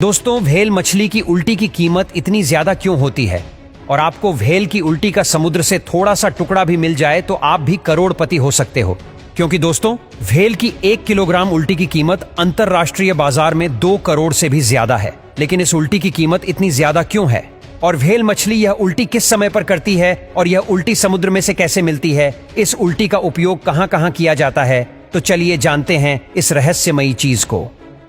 दोस्तों, व्हेल मछली की उल्टी की कीमत इतनी ज्यादा क्यों होती है? और आपको व्हेल की उल्टी का समुद्र से थोड़ा सा टुकड़ा भी मिल जाए तो आप भी करोड़पति हो सकते हो। क्योंकि दोस्तों, व्हेल की 1 किलोग्राम उल्टी की कीमत अंतरराष्ट्रीय बाजार में 2 करोड़ से भी ज्यादा है। लेकिन इस उल्टी की कीमत इतनी ज्यादा क्यों है? और व्हेल मछली यह उल्टी किस समय पर करती है और यह उल्टी समुद्र में से कैसे मिलती है? इस उल्टी का उपयोग कहां कहां किया जाता है? तो चलिए जानते हैं इस रहस्यमयी चीज को।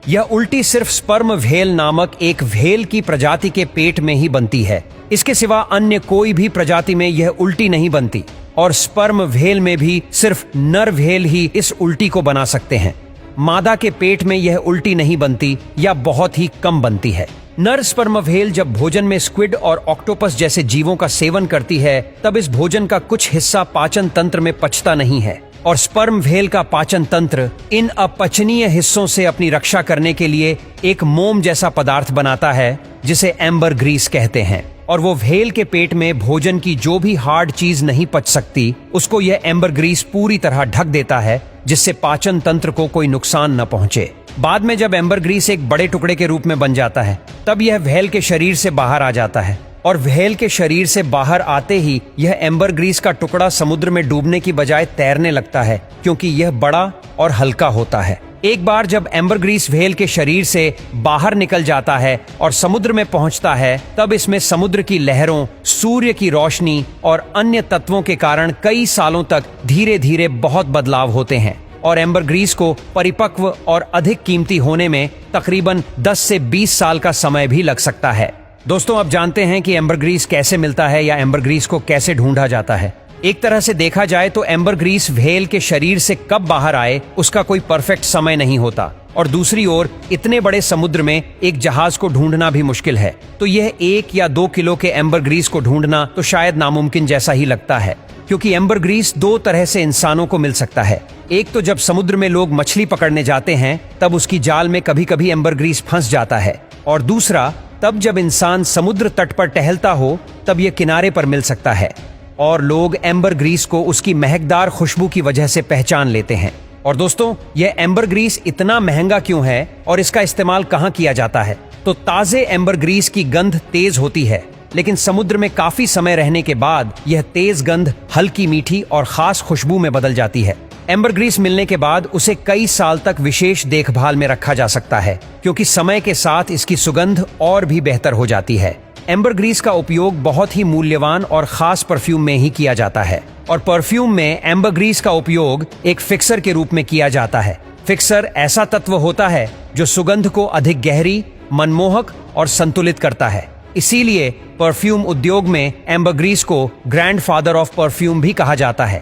यह उल्टी सिर्फ स्पर्म व्हेल नामक एक व्हेल की प्रजाति के पेट में ही बनती है। इसके सिवा अन्य कोई भी प्रजाति में यह उल्टी नहीं बनती। और स्पर्म व्हेल में भी सिर्फ नर व्हेल ही इस उल्टी को बना सकते हैं। मादा के पेट में यह उल्टी नहीं बनती या बहुत ही कम बनती है। नर स्पर्म व्हेल जब भोजन में स्क्विड और ऑक्टोपस जैसे जीवों का सेवन करती है, तब इस भोजन का कुछ हिस्सा पाचन तंत्र में पचता नहीं है और स्पर्म व्हेल का पाचन तंत्र इन अपचनीय हिस्सों से अपनी रक्षा करने के लिए एक मोम जैसा पदार्थ बनाता है जिसे एम्बर ग्रीस कहते हैं। और वो व्हेल के पेट में भोजन की जो भी हार्ड चीज नहीं पच सकती, उसको यह एम्बर ग्रीस पूरी तरह ढक देता है, जिससे पाचन तंत्र को कोई नुकसान न पहुंचे। बाद में जब एम्बर ग्रीस एक बड़े टुकड़े के रूप में बन जाता है, तब यह व्हेल के शरीर से बाहर आ जाता है। और व्हेल के शरीर से बाहर आते ही यह एम्बर ग्रीस का टुकड़ा समुद्र में डूबने की बजाय तैरने लगता है, क्योंकि यह बड़ा और हल्का होता है। एक बार जब एम्बर ग्रीस व्हेल के शरीर से बाहर निकल जाता है और समुद्र में पहुंचता है, तब इसमें समुद्र की लहरों, सूर्य की रोशनी और अन्य तत्वों के कारण कई सालों तक धीरे धीरे बहुत बदलाव होते हैं और एम्बर ग्रीस को परिपक्व और अधिक कीमती होने में तकरीबन 10 से 20 साल का समय भी लग सकता है। दोस्तों, अब जानते हैं कि एम्बर ग्रीस कैसे मिलता है या एम्बर ग्रीस को कैसे ढूंढा जाता है। एक तरह से देखा जाए तो एम्बर ग्रीस व्हेल के शरीर से कब बाहर आए, उसका कोई परफेक्ट समय नहीं होता। और दूसरी ओर इतने बड़े समुद्र में एक जहाज को ढूंढना भी मुश्किल है, तो यह 1 या 2 किलो के एम्बर ग्रीस को ढूंढना तो शायद नामुमकिन जैसा ही लगता है। क्योंकि एम्बर ग्रीस 2 तरह से इंसानों को मिल सकता है। एक तो जब समुद्र में लोग मछली पकड़ने जाते हैं, तब उसकी जाल में कभी कभी एम्बर ग्रीस फंस जाता है। और दूसरा, तब जब इंसान समुद्र तट पर टहलता हो, तब यह किनारे पर मिल सकता है और लोग एम्बर ग्रीस को उसकी महकदार खुशबू की वजह से पहचान लेते हैं। और दोस्तों, यह एम्बर ग्रीस इतना महंगा क्यों है और इसका इस्तेमाल कहां किया जाता है? तो ताजे एम्बर ग्रीस की गंध तेज होती है, लेकिन समुद्र में काफी समय रहने के बाद यह तेज गंध हल्की मीठी और खास खुशबू में बदल जाती है। एम्बर ग्रीस मिलने के बाद उसे कई साल तक विशेष देखभाल में रखा जा सकता है, क्योंकि समय के साथ इसकी सुगंध और भी बेहतर हो जाती है। एम्बर ग्रीस का उपयोग बहुत ही मूल्यवान और खास परफ्यूम में ही किया जाता है और परफ्यूम में एम्बर ग्रीस का उपयोग एक फिक्सर के रूप में किया जाता है। फिक्सर ऐसा तत्व होता है जो सुगंध को अधिक गहरी, मनमोहक और संतुलित करता है। इसीलिए परफ्यूम उद्योग में एम्बर ग्रीस को ग्रैंडफादर ऑफ परफ्यूम भी कहा जाता है।